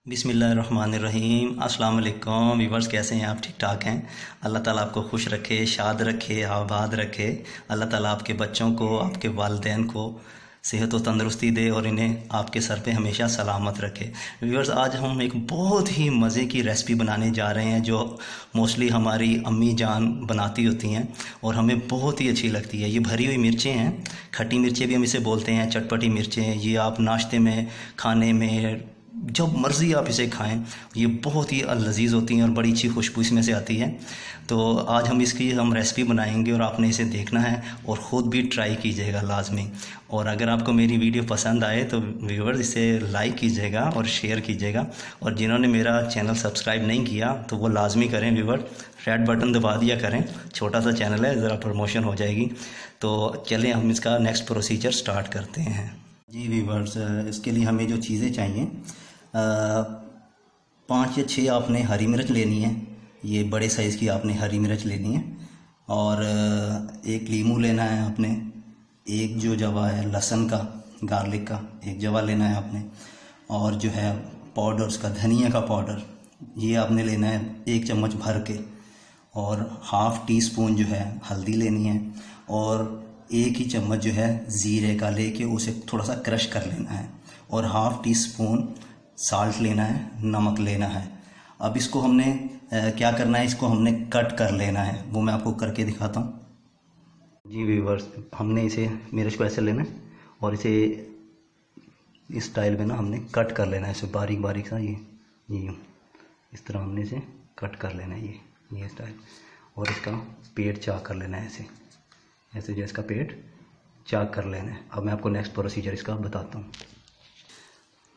बिस्मिल्लाहिर्रहमानिर्रहीम। अस्सलाम वालेकुम व्यूअर्स, कैसे हैं आप? ठीक ठाक हैं? अल्लाह ताला आपको खुश रखे, शाद रखे, आबाद रखे। अल्लाह ताला आपके बच्चों को, आपके वालिदैन को सेहत व तंदरुस्ती दे और इन्हें आपके सर पे हमेशा सलामत रखे। व्यूअर्स, आज हम एक बहुत ही मज़े की रेसिपी बनाने जा रहे हैं जो मोस्टली हमारी अम्मी जान बनाती होती हैं और हमें बहुत ही अच्छी लगती है। ये भरी हुई मिर्चें हैं, खट्टी मिर्चें भी हम इसे बोलते हैं, चटपटी मिर्चें। ये आप नाश्ते में, खाने में, जब मर्ज़ी आप इसे खाएं। ये बहुत ही लजीज होती हैं और बड़ी अच्छी खुशबू इसमें से आती है। तो आज हम इसकी रेसिपी बनाएंगे और आपने इसे देखना है और ख़ुद भी ट्राई कीजिएगा लाजमी। और अगर आपको मेरी वीडियो पसंद आए तो व्यूअर्स इसे लाइक कीजिएगा और शेयर कीजिएगा। और जिन्होंने मेरा चैनल सब्सक्राइब नहीं किया तो वो लाजमी करें व्यूअर्स, रेड बटन दबा दिया करें। छोटा सा चैनल है, ज़रा प्रमोशन हो जाएगी। तो चलें हम इसका नेक्स्ट प्रोसीजर स्टार्ट करते हैं। जी व्यूअर्स, इसके लिए हमें जो चीज़ें चाहिए, 5 या 6 आपने हरी मिर्च लेनी है। ये बड़े साइज़ की आपने हरी मिर्च लेनी है। और एक लीमू लेना है आपने। एक जो जवा है लहसुन का, गार्लिक का, एक जवा लेना है आपने। और जो है पाउडर, उसका धनिया का पाउडर, ये आपने लेना है 1 चम्मच भर के। और ½ टी स्पून जो है हल्दी लेनी है। और 1 ही चम्मच जो है ज़ीरे का लेके उसे थोड़ा सा क्रश कर लेना है। और ½ टी स्पून साल्ट लेना है, नमक लेना है। अब इसको हमने क्या करना है, इसको हमने कट कर लेना है, वो मैं आपको करके दिखाता हूँ। जी व्यूअर्स, हमने इसे मिर्च को ऐसे लेना है और इसे इस स्टाइल में ना हमने कट कर लेना है, इसे बारीक बारीक सा। ये इस तरह हमने इसे कट कर लेना है, ये स्टाइल। और इसका पेट चाक कर लेना है, ऐसे जो इसका पेट चाक कर लेना है। अब मैं आपको नेक्स्ट प्रोसीजर इसका बताता हूँ।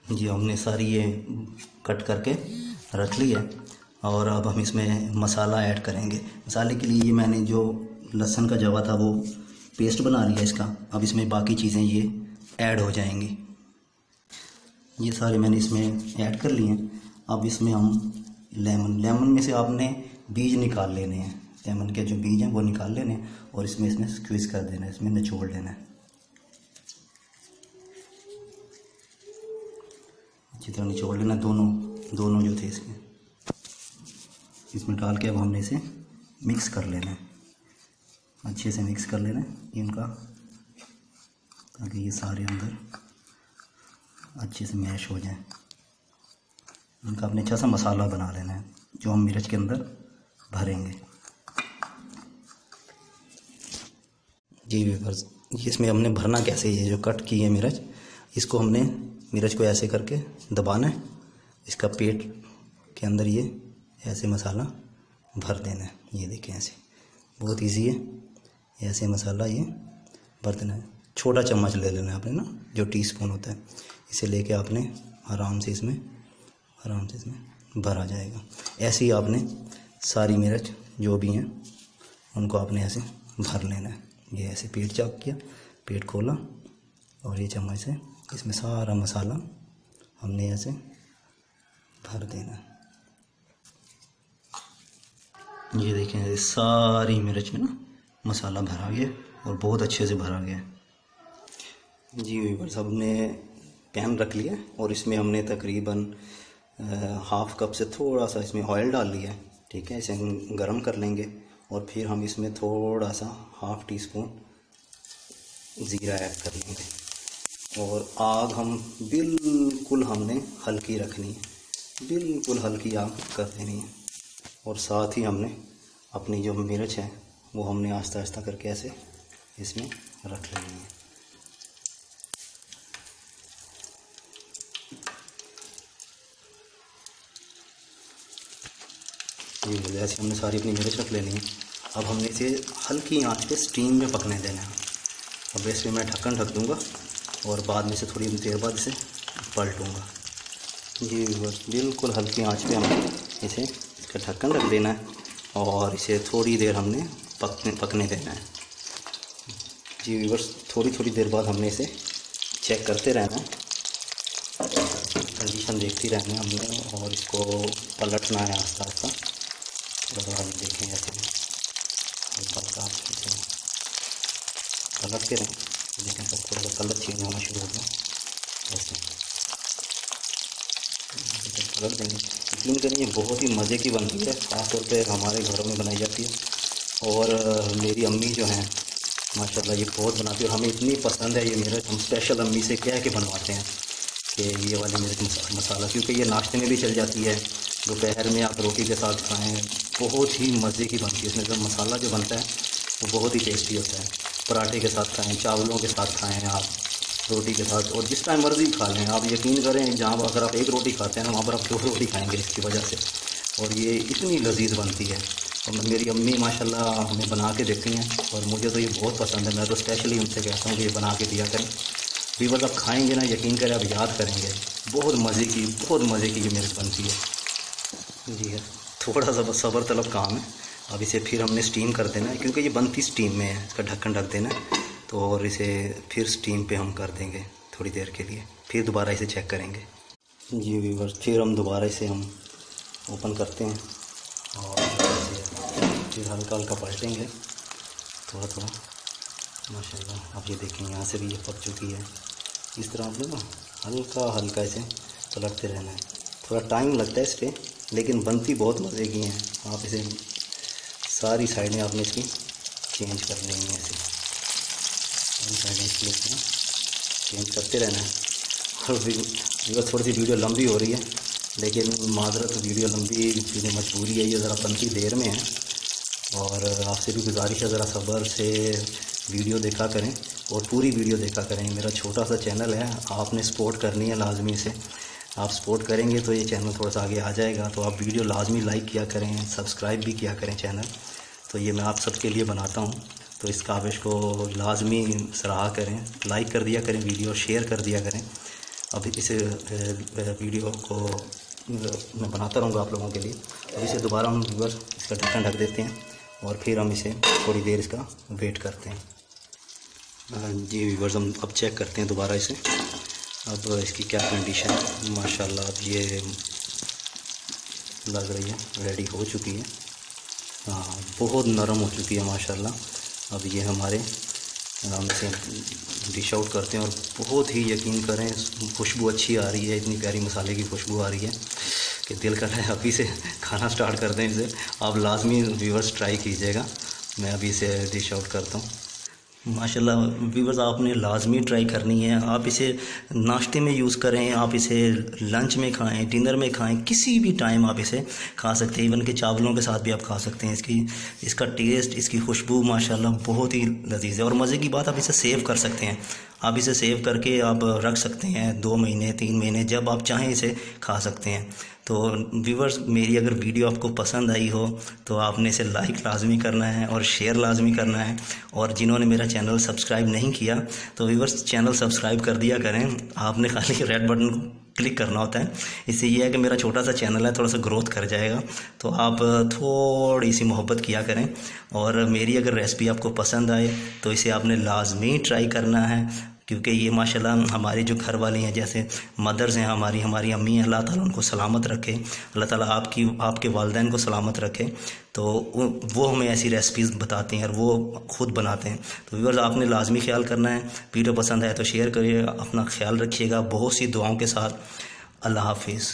जी हमने सारी ये कट करके रख ली है। और अब हम इसमें मसाला ऐड करेंगे। मसाले के लिए ये मैंने जो लहसुन का जवा था वो पेस्ट बना लिया इसका। अब इसमें बाकी चीज़ें ये ऐड हो जाएंगी। ये सारे मैंने इसमें ऐड कर लिए हैं। अब इसमें हम लेमन में से आपने बीज निकाल लेने हैं। लेमन के जो बीज हैं वो निकाल लेने हैं और इसमें स्क्वीज़ कर देना है, इसमें निचोड़ लेना है अच्छी तरह निचोड़ लेना। दोनों जो थे इसमें डाल के अब हमने इसे मिक्स कर लेना है, अच्छे से मिक्स कर लेना है इनका, ताकि ये सारे अंदर अच्छे से मैश हो जाए। इनका अपने अच्छा सा मसाला बना लेना है जो हम मिर्च के अंदर भरेंगे। जी व्यूअर्स, इसमें हमने भरना कैसे, ये जो कट की है मिर्च, इसको हमने मिर्च को ऐसे करके दबाना है, इसका पेट के अंदर ये ऐसे मसाला भर देना है। ये देखें, ऐसे बहुत इजी है, ऐसे मसाला ये भर देना है। छोटा चम्मच ले लेना है आपने ना, जो टीस्पून होता है, इसे लेके आपने आराम से इसमें भर आ जाएगा। ऐसे ही आपने सारी मिर्च जो भी हैं उनको आपने ऐसे भर लेना है। ये ऐसे पेट चाक किया, पेट खोला और ये चम्मच से इसमें सारा मसाला हमने ऐसे भर देना है। ये देखें, ये सारी मिर्च में ना मसाला भरा गया और बहुत अच्छे से भरा गया। जी व्यूअर्स, हमने पैन रख लिया और इसमें हमने तकरीबन ½ कप से थोड़ा सा इसमें ऑयल डाल लिया है। ठीक है, इसे हम गरम कर लेंगे और फिर हम इसमें थोड़ा सा ½ टी स्पून ज़ीरा ऐड कर लेंगे। और आग हम बिल्कुल हमने हल्की रखनी है, बिल्कुल हल्की आग कर देनी है। और साथ ही हमने अपनी जो मिर्च है वो हमने आहिस्ता आहिस्ता करके ऐसे इसमें रख लेनी है। ये जैसे हमने सारी अपनी मिर्च रख लेनी है। अब हमने इसे हल्की आंच पे स्टीम में पकने देना है। अब वैसे मैं ढक्कन ढक दूँगा और बाद में से थोड़ी देर बाद इसे पलटूँगा। जी बस बिल्कुल हल्की आंच पे हमें इसे इसका ढक्कन रख देना है और इसे थोड़ी देर हमने पकने देना है। जी बस थोड़ी देर बाद हमने इसे चेक करते रहना है, कंडीशन देखती रहनी है हमने, और इसको पलटना है आस्ता आस्ता। और हम देखें ऐसे पलटते रहें, लेकिन सब थोड़ा सा कलर चेंज होना शुरू हो गया। ऐसे इसे पलट देंगे। यकीन करें ये बहुत ही मज़े की बनती है, ख़ासतौर पे हमारे घरों में बनाई जाती है। और मेरी अम्मी जो हैं माशाल्लाह ये बहुत बनाती है और हमें इतनी पसंद है ये मिर्च। हम स्पेशल अम्मी से कह के बनवाते हैं कि ये वाली मिर्च मसाला, क्योंकि ये नाश्ते में भी चल जाती है, दोपहर में आप रोटी के साथ खाएँ, बहुत ही मज़े की बनती है। इसमें जो मसाला जो बनता है वो बहुत ही टेस्टी होता है। पराठे के साथ खाएँ, चावलों के साथ खाएँ, आप रोटी के साथ, और जिस टाइम मर्ज़ी खा लें आप। यकीन करें जहाँ अगर आप एक रोटी खाते हैं ना वहाँ पर आप 2 रोटी खाएँगे इसकी वजह से। और ये इतनी लजीज बनती है और मेरी अम्मी माशाल्लाह हमें बना के देती हैं और मुझे तो ये बहुत पसंद है। मैं तो स्पेशली उनसे कहता हूँ कि ये बना के दिया करें। व्यूअर्स आप खाएँगे ना, यकीन करें आप याद करेंगे, बहुत मज़े की ये मिर्च बनती है। जी है, थोड़ा सा सब्र तलब काम है। अब इसे फिर हमने स्टीम कर देना है, क्योंकि ये बनती स्टीम में है। इसका ढक्कन ढक देना है तो, और इसे फिर स्टीम पे हम कर देंगे थोड़ी देर के लिए, फिर दोबारा इसे चेक करेंगे। जी व्यूअर्स, फिर हम दोबारा इसे हम ओपन करते हैं और फिर हल्का हल्का पलटेंगे थोड़ा थोड़ा। माशाल्लाह आप ये देखें, यहाँ से भी ये पक चुकी है। इस तरह आपने ना हल्का हल्का इसे पलटते रहना है। थोड़ा टाइम लगता है इस पर, लेकिन बनती बहुत मज़े की हैं। आप इसे सारी साइडें आपने इसकी चेंज कर लेंगे, ऐसे सारी साइडें इसकी चेंज करते रहना है। और थोड़ी सी वीडियो लंबी हो रही है, लेकिन माजरत वीडियो लंबी चीज़ें मजबूरी है, ये ज़रा बनती देर में है। और आपसे भी गुजारिश है ज़रा सब्र से वीडियो देखा करें और पूरी वीडियो देखा करें। मेरा छोटा सा चैनल है, आपने सपोर्ट करनी है लाजमी से। आप सपोर्ट करेंगे तो ये चैनल थोड़ा सा आगे आ जाएगा। तो आप वीडियो लाजमी लाइक किया करें, सब्सक्राइब भी किया करें चैनल। तो ये मैं आप सबके लिए बनाता हूँ, तो इस काविश को लाजमी सराहा करें, लाइक कर दिया करें, वीडियो शेयर कर दिया करें। अब इस वीडियो को मैं बनाता रहूँगा आप लोगों के लिए। अब इसे दोबारा हम व्यूअर्स इसका ढक्कन ढक देते हैं और फिर हम इसे थोड़ी देर इसका वेट करते हैं। जी व्यूअर्स, हम अब चेक करते हैं दोबारा इसे, अब इसकी क्या कंडीशन है। माशाल्लाह अब ये लग रही है रेडी हो चुकी है। हाँ, बहुत नरम हो चुकी है माशाल्लाह। अब ये हमारे हम इसे डिश आउट करते हैं और बहुत ही यकीन करें खुशबू अच्छी आ रही है, इतनी प्यारी मसाले की खुशबू आ रही है कि दिल कर रहा है अभी से खाना स्टार्ट कर दें इसे। आप लाजमी व्यूअर्स ट्राई कीजिएगा। मैं अभी इसे डिश आउट करता हूँ। माशाल्लाह व्यूअर्स, आपने लाजमी ट्राई करनी है। आप इसे नाश्ते में यूज़ करें, आप इसे लंच में खाएं, डिनर में खाएं, किसी भी टाइम आप इसे खा सकते हैं। इवन के चावलों के साथ भी आप खा सकते हैं। इसका टेस्ट, इसकी खुशबू माशाल्लाह बहुत ही लजीज है। और मज़े की बात, आप इसे सेव कर सकते हैं। आप इसे सेव करके आप रख सकते हैं 2 महीने 3 महीने, जब आप चाहें इसे खा सकते हैं। तो व्यूअर्स, मेरी अगर वीडियो आपको पसंद आई हो तो आपने इसे लाइक लाजमी करना है और शेयर लाजमी करना है। और जिन्होंने मेरा चैनल सब्सक्राइब नहीं किया तो व्यूअर्स चैनल सब्सक्राइब कर दिया करें। आपने खाली रेड बटन को क्लिक करना होता है। इससे यह है कि मेरा छोटा सा चैनल है, थोड़ा सा ग्रोथ कर जाएगा। तो आप थोड़ी सी मोहब्बत किया करें। और मेरी अगर रेसिपी आपको पसंद आए तो इसे आपने लाजमी ट्राई करना है, क्योंकि ये माशाल्लाह हमारे जो घर वाले हैं, जैसे मदर्स हैं हमारी अम्मी हैं, अल्लाह ताला उनको सलामत रखे, अल्लाह ताला आपके वालिदैन को सलामत रखे। तो वो हमें ऐसी रेसिपीज़ बताते हैं और वो ख़ुद बनाते हैं। तो व्यूअर्स, आपने लाजमी ख्याल करना है। वीडियो पसंद आए तो शेयर करिए, अपना ख्याल रखिएगा बहुत सी दुआओं के साथ। अल्लाह हाफिज़।